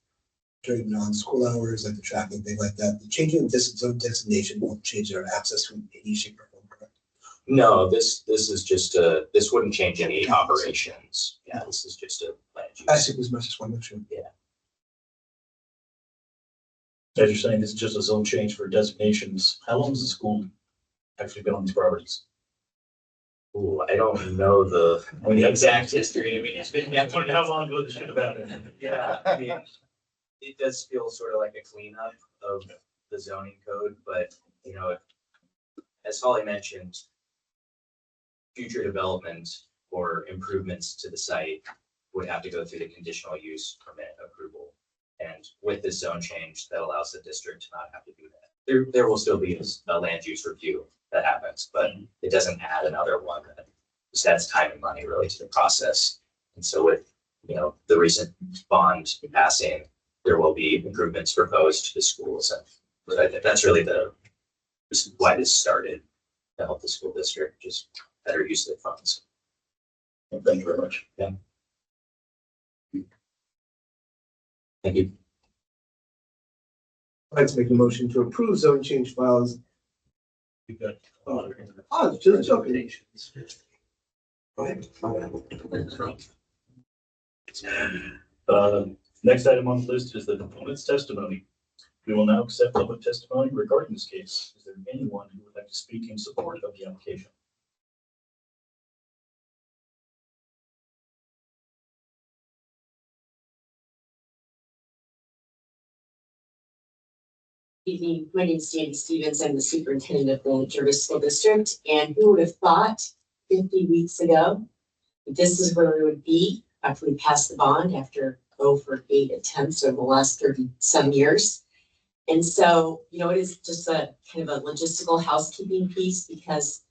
during non-school hours, like the traffic, things like that. The changing of this zone designation won't change their access to any shape or form, correct? No, this is just this wouldn't change any operations. Yeah, this is just a land use. I think as much as one, make sure. Yeah. As you're saying, this is just a zone change for designations. How long has the school actually been on these properties? Ooh, I don't know the exact history. I mean, it's been. I wonder how long ago this should have happened. Yeah, I mean, it does feel sort of like a cleanup of the zoning code, but you know, as Holly mentioned, future development or improvements to the site would have to go through the conditional use permit approval. And with this zone change, that allows the district to not have to do that. There will still be a land use review that happens, but it doesn't add another one that just adds time and money really to the process. And so with, you know, the recent bond passing, there will be improvements proposed to the schools. And that's really why this started, to help the school district just better use their funds. Thank you very much. Yeah. Thank you. I'd like to make a motion to approve zone change files You've got. Oh, just joking. Next item on the list is the opponent's testimony. We will now accept public testimony regarding this case. Is there anyone who would like to speak in support of the application? Evening, my name is Danny Stevens. I'm the superintendent of the Jervis School District, and who would have thought 50 weeks ago that this is where we would be after we passed the bond after over 8 attempts over the last 37 years. And so, you know, it is just a kind of a logistical housekeeping piece because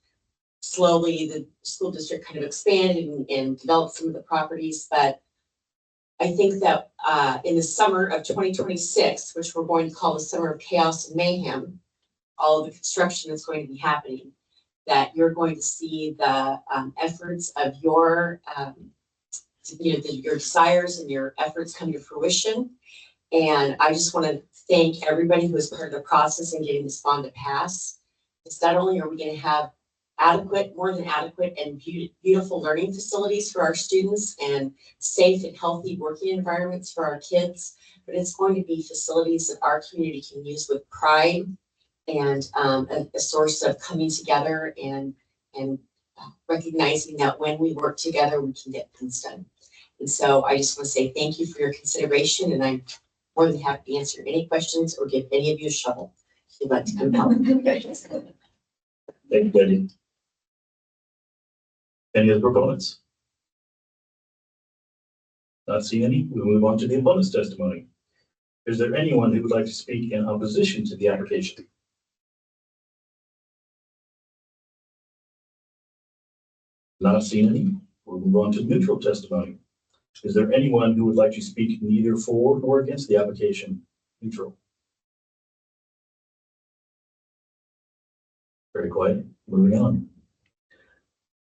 slowly the school district kind of expanded and developed some of the properties, but I think that in the summer of 2026, which we're going to call the summer of chaos and mayhem, all of the construction that's going to be happening, that you're going to see the efforts of your, your desires and your efforts come to fruition. And I just want to thank everybody who was part of the process in getting this bond to pass. It's not only are we going to have adequate, more than adequate and beautiful learning facilities for our students and safe and healthy working environments for our kids, but it's going to be facilities that our community can use with pride and a source of coming together and recognizing that when we work together, we can get things done. And so I just want to say thank you for your consideration, and I'm more than happy to answer any questions or give any of you a shovel if you'd like to come help. Thank you, Betty. Any other proponents? Not seeing any, we'll move on to the opponent's testimony. Is there anyone who would like to speak in opposition to the application? Not seeing any, we'll move on to neutral testimony. Is there anyone who would like to speak neither for nor against the application? Neutral. Very quiet. Moving on.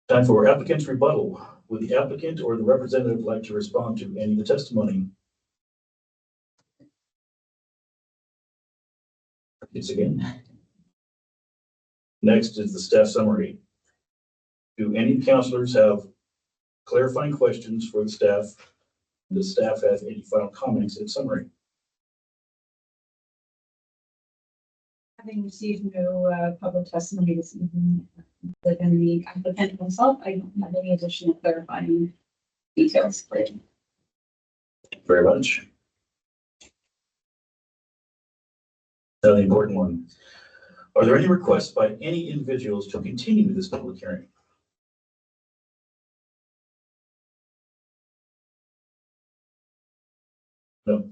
Time for applicant's rebuttal. Would the applicant or the representative like to respond to any of the testimony? It's again. Next is the staff summary. Do any counselors have clarifying questions for the staff? Does staff have any final comments in summary? Having received no public testimony this evening, within the applicant himself, I don't have any additional clarifying details for you. Thank you very much. Now the important one. Are there any requests by any individuals to continue this public hearing? No.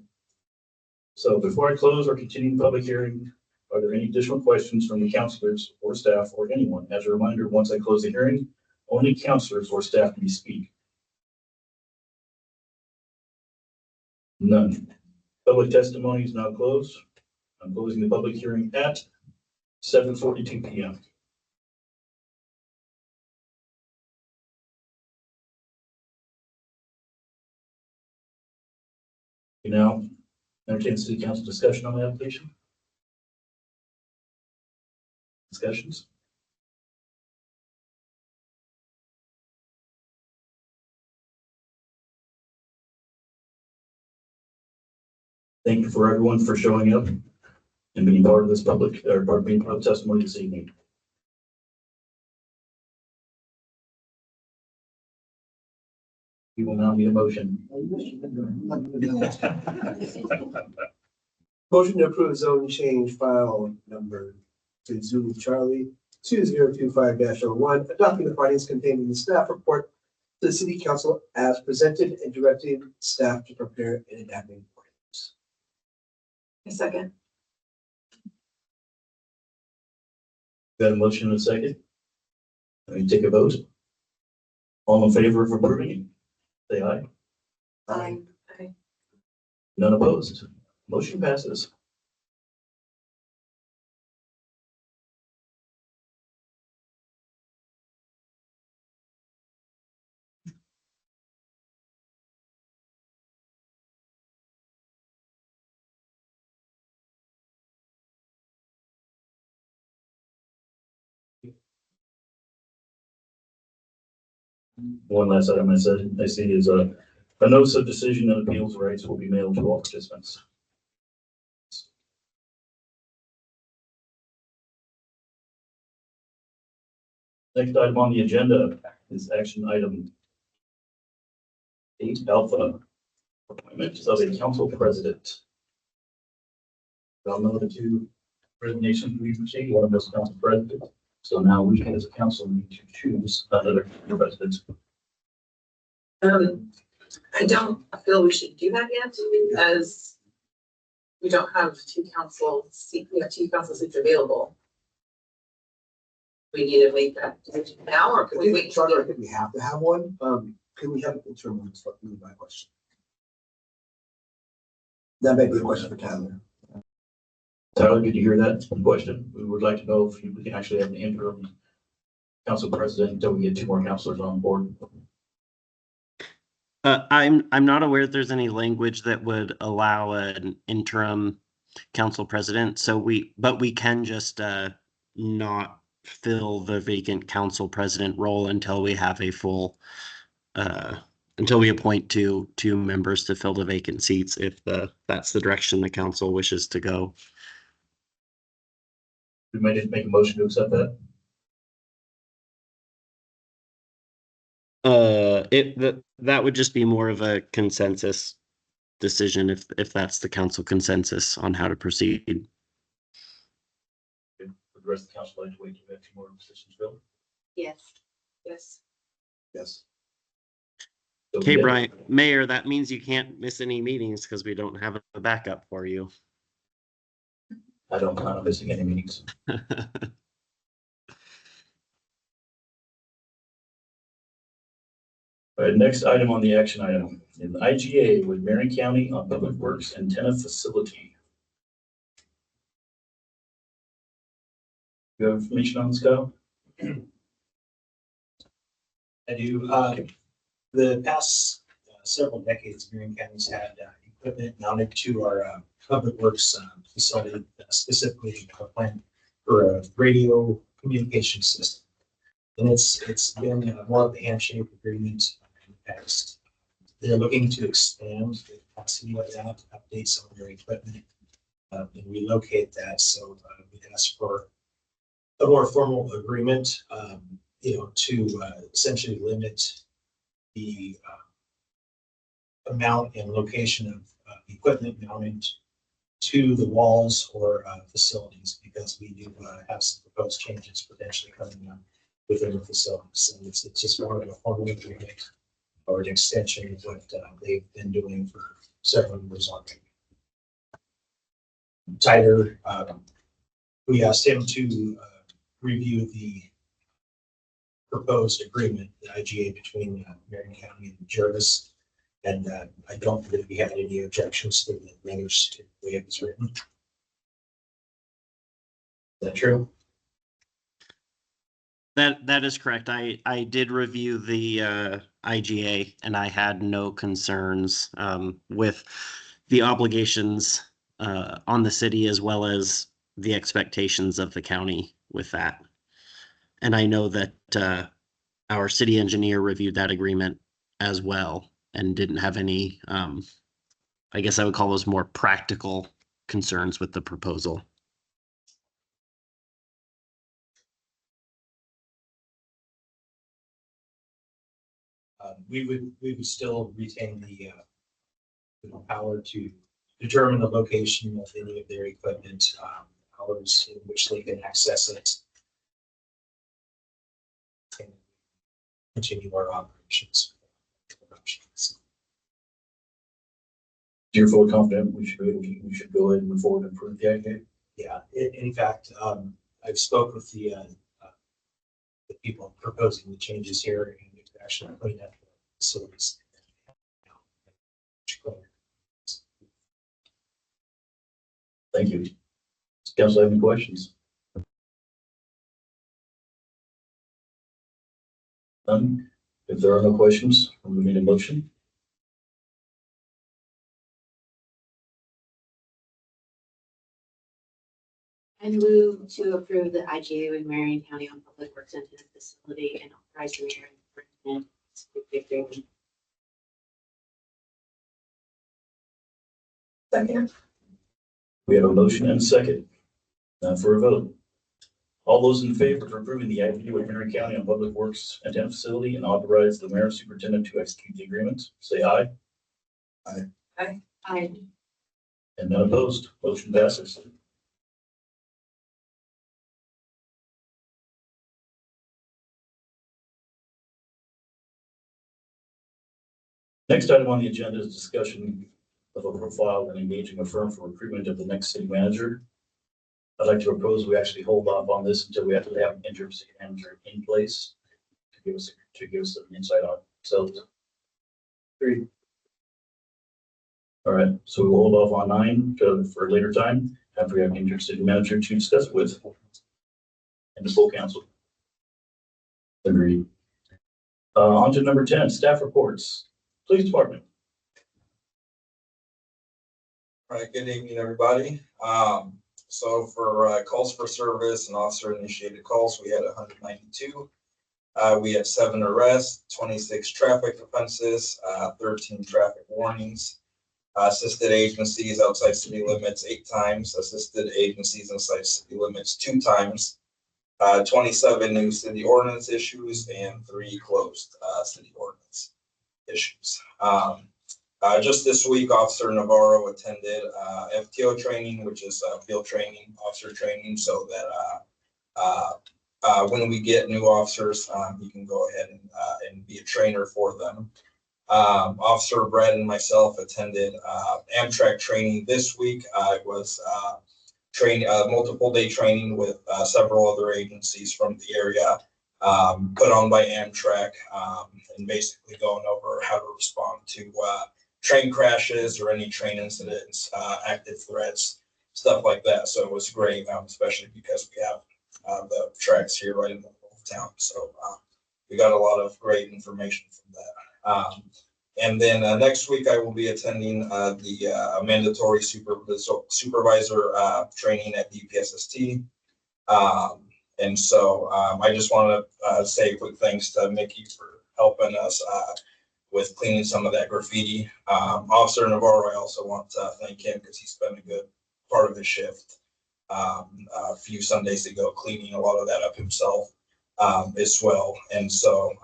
So before I close or continue the public hearing, are there any additional questions from the counselors or staff or anyone? As a reminder, once I close the hearing, only counselors or staff may speak. None. Public testimony is now closed. I'm closing the public hearing at 7:42 p.m. We now entertain city council discussion on the application. Discussions? Thank you for everyone for showing up and being part of this public, or part of being part of testimony this evening. We will now need a motion. Motion to approve zone change file number to Zulu Charlie 2025-01, adopting the findings contained in the staff report to the city council as presented and directing staff to prepare and adapting ordinance. A second. Got a motion and a second. Let me take a vote. All in favor of approving, say aye. Aye. None opposed. Motion passes. One last item I see is a notice of decision and appeals rights will be mailed to all participants. Next item on the agenda is action item 8 alpha, appointment of a council president. We all know the two resignations we've received, one of us council president. So now we as a council need to choose another president. I don't feel we should do that yet, as we don't have two council seats, we have two council seats available. We need to make that decision now, or can we wait? Charter, I think we have to have one. Can we have an interim one? That's my question. That might be a question for Tyler. Tyler, did you hear that question? We would like to know if we can actually have an interim council president until we get two more councilors on board. I'm not aware that there's any language that would allow an interim council president. But we can just not fill the vacant council president role until we have a full, until we appoint two members to fill the vacant seats, if that's the direction the council wishes to go. We might need to make a motion to accept that. That would just be more of a consensus decision if that's the council consensus on how to proceed. For the rest of the council, I'd like to wait to have two more positions filled. Yes. Yes. Yes. So Okay, we- Brian, Mayor, that means you can't miss any meetings because we don't have a backup for you. I don't plan on missing any meetings. All right, next item on the action item is IGA with Marion County on Public Works Antenna Facility. You have information on this, Kyle? I do. The past several decades, Marion County's had equipment mounted to our public works facility, specifically a plan for a radio communication system. And it's been more of a handshake agreement in the past. They're looking to expand the capacity of that, update some of their equipment, and relocate that. So we asked for a more formal agreement, to essentially limit the amount and location of equipment mounted to the walls or facilities, because we do have some proposed changes potentially coming up within the facilities. And it's just more of a formal agreement or an extension of what they've been doing for several years already. Tyler, we asked him to review the proposed agreement, the IGA between Marion County and Jervis. And I don't believe we had any objections to the language to the way it was written. Is that true? That is correct. I did review the IGA and I had no concerns with the obligations on the city, as well as the expectations of the county with that. And I know that our city engineer reviewed that agreement as well and didn't have any, I guess I would call those more practical concerns with the proposal. We would still retain the power to determine the location of any of their equipment, hours in which they can access it, and continue our operations. You're fully confident we should go ahead and move forward and approve the IGA? Yeah, in fact, I've spoke with the people proposing the changes here, and we could actually clean up the facilities. Thank you. Does council have any questions? None? If there are no questions, we need a motion. I move to approve the IGA with Marion County on Public Works Antenna Facility and authorize the mayor and president Second. We have a motion and a second. Now for a vote. All those in favor of approving the IPU with Henry County on Public Works Antenna Facility and authorize the mayor and superintendent to execute the agreement, say aye. I, And none opposed. Motion passes. Next item on the agenda is discussion of a profile and engaging a firm for recruitment of the next city manager. I'd like to propose we actually hold off on this until we actually have an interim city manager in place to give us some insight on ourselves. Agreed. All right, so we'll hold off on 9 for a later time after we have an interim city manager to discuss it with and the full council. Agreed. On to number 10, staff reports. Police Department. All right, good evening, everybody. So for calls for service and officer initiated calls, we had 192. We had 7 arrests, 26 traffic offenses, 13 traffic warnings. Assisted agencies outside city limits 8 times, assisted agencies inside city limits 2 times. 27 new city ordinance issues and 3 closed city ordinance issues. Just this week, Officer Navarro attended FTO training, which is field training, officer training, so that when we get new officers, he can go ahead and be a trainer for them. Officer Brad and myself attended Amtrak training this week. It was multiple day training with several other agencies from the area, put on by Amtrak, and basically going over how to respond to train crashes or any train incidents, active threats, stuff like that. So it was great, especially because we have the tracks here right in the middle of town. So we got a lot of great information from that. And then next week I will be attending the mandatory supervisor training at BPSST. And so I just want to say quick thanks to Mickey for helping us with cleaning some of that graffiti. Officer Navarro, I also want to thank him because he spent a good part of his shift a few Sundays ago cleaning a lot of that up himself as well. And so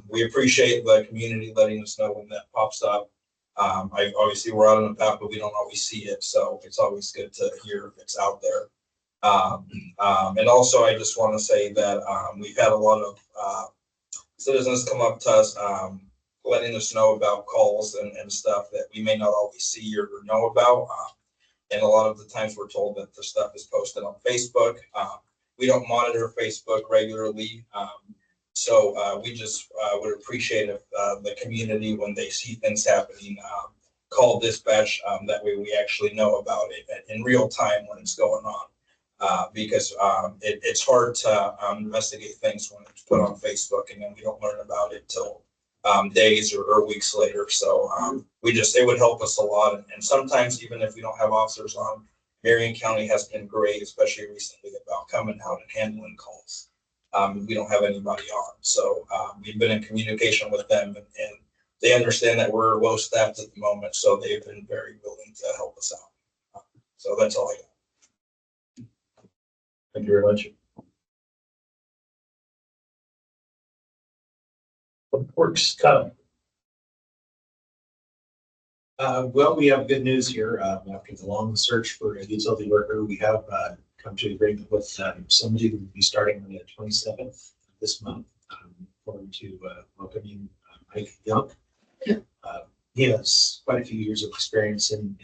we appreciate the community letting us know when that pops up. Obviously we're out and about, but we don't always see it. So it's always good to hear if it's out there. And also I just want to say that we've had a lot of citizens come up to us letting us know about calls and stuff that we may not always see or know about. And a lot of the times we're told that the stuff is posted on Facebook. We don't monitor Facebook regularly. So we just would appreciate if the community, when they see things happening, call dispatch. That way we actually know about it in real time when it's going on. Because it's hard to investigate things when it's put on Facebook and then we don't learn about it till days or weeks later. So it would help us a lot. And sometimes even if we don't have officers on, Marion County has been great, especially recently, about coming out and handling calls. We don't have anybody on. So we've been in communication with them and they understand that we're low staffed at the moment. So they've been very willing to help us out. So that's all I got. Thank you very much. Public Works, Kyle. Well, we have good news here. After the long search for a utility worker, we have come to agreement with somebody who will be starting on the 27th of this month. Forward to welcoming Mike Young. He has quite a few years of experience in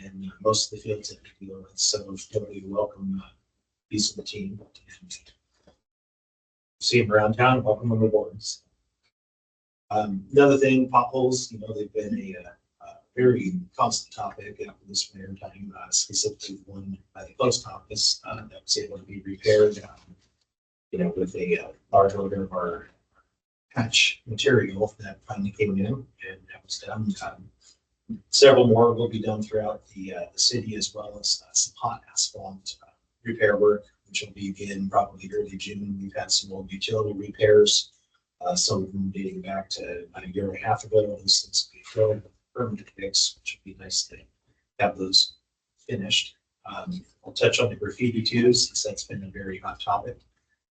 most of the fields that we deal with, so really welcome he's in the team. And see him around town, welcome him aboard. Another thing, potholes, they've been a very constant topic after this winter time, specifically one by the post office that was able to be repaired, with a large order of our patch material that finally came in and that was done. Several more will be done throughout the city, as well as some hot asphalt repair work, which will begin probably early June. We've had some old utility repairs Some of them dating back to about a year and a half ago. Those things will be permanent fix, which would be nice to have those finished. I'll touch on the graffiti too, since that's been a very hot topic.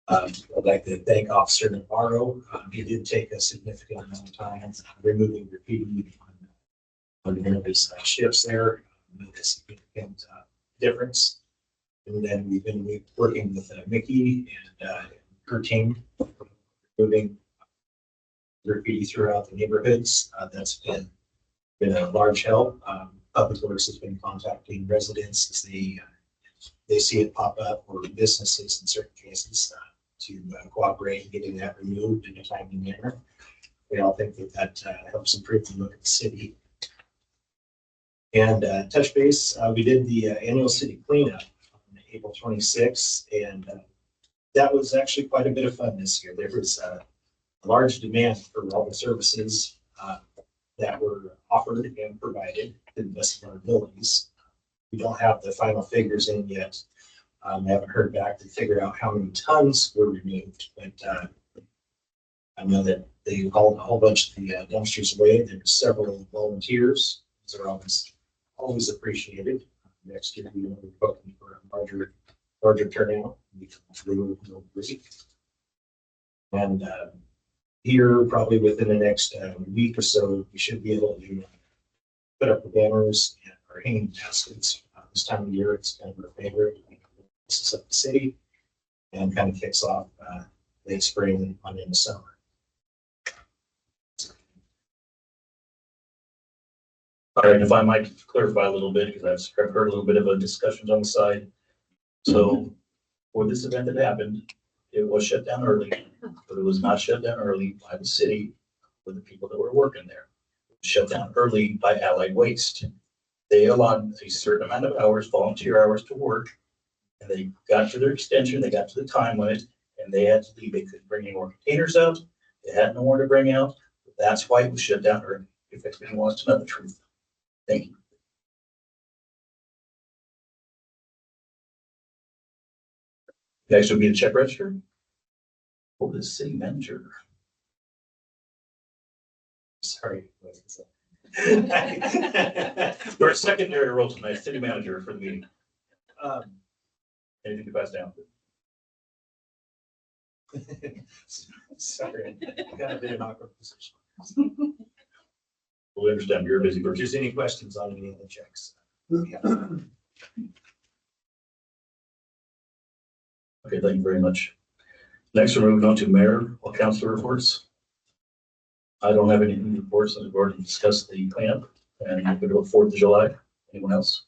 I'd like to thank Officer Navarro. He did take a significant amount of time removing graffiti on one of his shifts there. Made a significant difference. And then we've been working with Mickey and her team, removing graffiti throughout the neighborhoods. That's been a large help. Public Works has been contacting residents as they see it pop up, or businesses in certain cases to cooperate in getting that removed in a timely manner. We all think that helps improve the look of the city. And touch base, we did the annual city cleanup on April 26th, and that was actually quite a bit of fun this year. There was a large demand for all the services that were offered and provided to the best of our abilities. We don't have the final figures in yet. I haven't heard back to figure out how many tons were removed, but I know that they hauled a whole bunch of the dumpsters away. There were several volunteers. Those are always appreciated. Next year, we're hoping for a larger turnout. We can remove no debris. And here, probably within the next week or so, we should be able to put up the banners and our hanging baskets. This time of year, it's kind of our favorite. This is up the city and kind of kicks off late spring on into summer. All right, if I might clarify a little bit, because I've heard a little bit of a discussions on the side. So for this event that happened, it was shut down early, but it was not shut down early by the city or the people that were working there. It was shut down early by Allied Waste. They allowed a certain amount of hours, volunteer hours to work, and they got to their extension, they got to the time limit, and they had to leave. They couldn't bring any more containers out. They had no more to bring out. That's why it was shut down early, if anyone wants to know the truth. Thank you. Next will be the check register for the city manager. Sorry. We're a secondary role tonight, city manager for the meeting. Anything to pass down? Sorry, kind of in an awkward position. We understand you're a busy person. Just any questions on any of the checks? Okay, thank you very much. Next, we're moving on to mayor or council reports. I don't have any reports. I've already discussed the cleanup and we're going to 4th of July. Anyone else?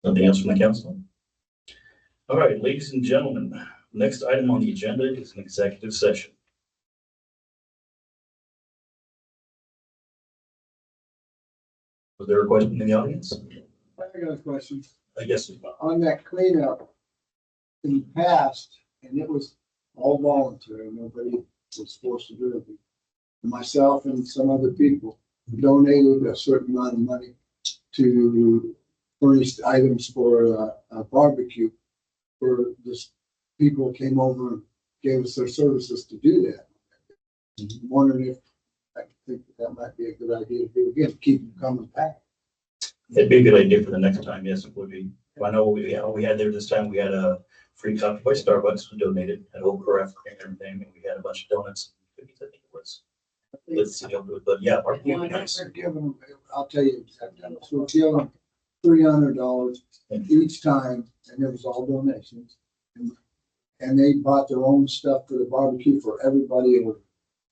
Nothing else from the council? All right, ladies and gentlemen, next item on the agenda is an executive session. Was there a question in the audience? I got a question. I guess. On that cleanup in the past, and it was all voluntary, nobody was forced to do it. Myself and some other people donated a certain amount of money to furnish items for a barbecue. For this, people came over and gave us their services to do that. I'm wondering if I think that might be a good idea to do again, keep them coming back. It'd be a good idea for the next time. Yes, it would be. I know we had there this time. We had a free coffee by Starbucks who donated and whole carafe cream and everything, and we had a bunch of donuts and cookies. I think it was. Let's see, but yeah, barbecue would be nice. They're giving them, I'll tell you exactly. So we're giving them $300 each time, and it was all donations. And they bought their own stuff for the barbecue for everybody.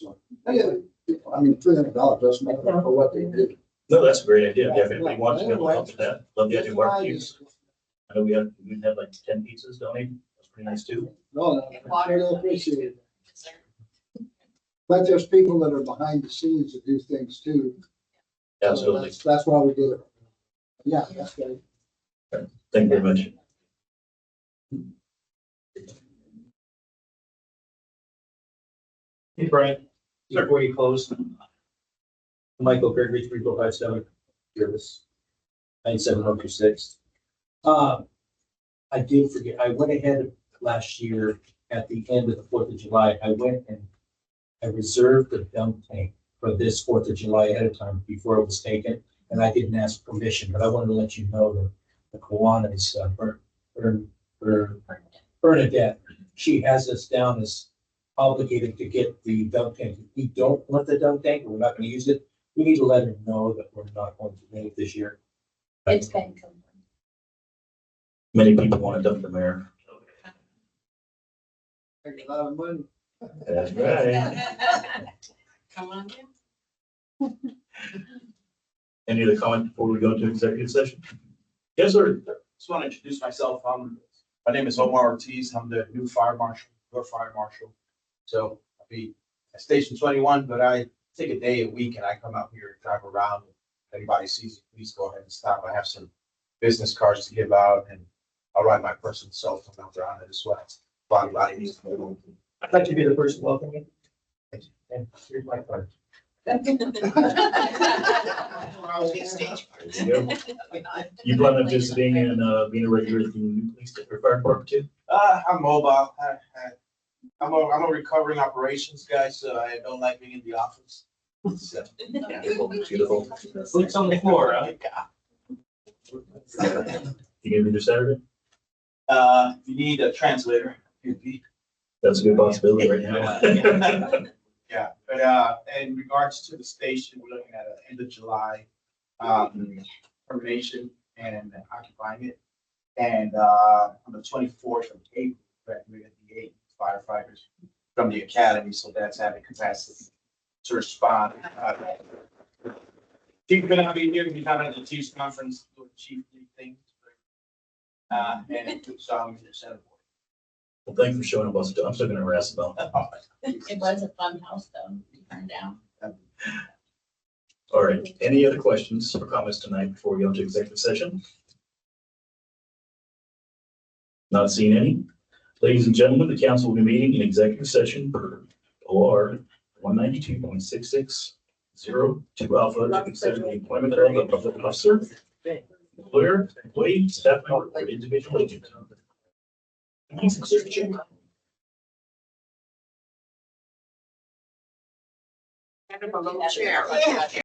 So, yeah, I mean, $300 doesn't matter for what they did. No, that's a great idea. Yeah, if anybody wants to help with that, love the idea of barbecues. I know we had like 10 pizzas donated. That's pretty nice too. No, I really appreciate it. But there's people that are behind the scenes that do things too. Absolutely. So that's why we do it. Yeah, that's good. Thank you very much. Hey, Brian, before you close, Michael Gregory, 3457, Jervis, 97026. I did forget, I went ahead last year at the end of the 4th of July, I went and I reserved the dump tank for this 4th of July ahead of time before it was taken, and I didn't ask permission, but I wanted to let you know that the Kiwanis, Bernadette, she has us down as obligated to get the dump tank. If we don't want the dump tank, we're not gonna use it, we need to let her know that we're not going to do it this year. It's been confirmed. Many people want to dump the mayor. Take a lot of money. That's right. Come on down. Any other comment before we go into executive session? Yes, sir. Just want to introduce myself. My name is Omar Ortiz. I'm the new fire marshal, your fire marshal. So I'll be at Station 21, but I take a day a week and I come out here and drive around. If anybody sees it, please go ahead and stop. I have some business cards to give out and I'll ride my personal cell phone out around it as well. Body needs. I'd like to be the person welcoming. And here's my card. You plan on visiting and being a regular at the new police or fire department too? I'm mobile. I'm a recovering operations guy, so I don't like being in the office. So, Beautiful. Boots on the floor, huh? You gonna be there Saturday? if you need a translator, you'd be. That's a good possibility right now. Yeah, but in regards to the station, we're looking at end of July termination and occupying it. And on the 24th of April, graduated the 8 firefighters from the academy, so that's having capacity to respond. Chief been out here, he's out at the Chiefs conference doing chief things. And so I'm in the center board. Well, thanks for showing up. I'm still gonna harass about that. It was a fun house though, you turned down. All right, any other questions or comments tonight before we go into executive session? Not seeing any. Ladies and gentlemen, the council will be meeting in executive session per OR 192.6602 alpha to consider the employment of a public officer, employer, employee, staff member, or individual agent. Yeah.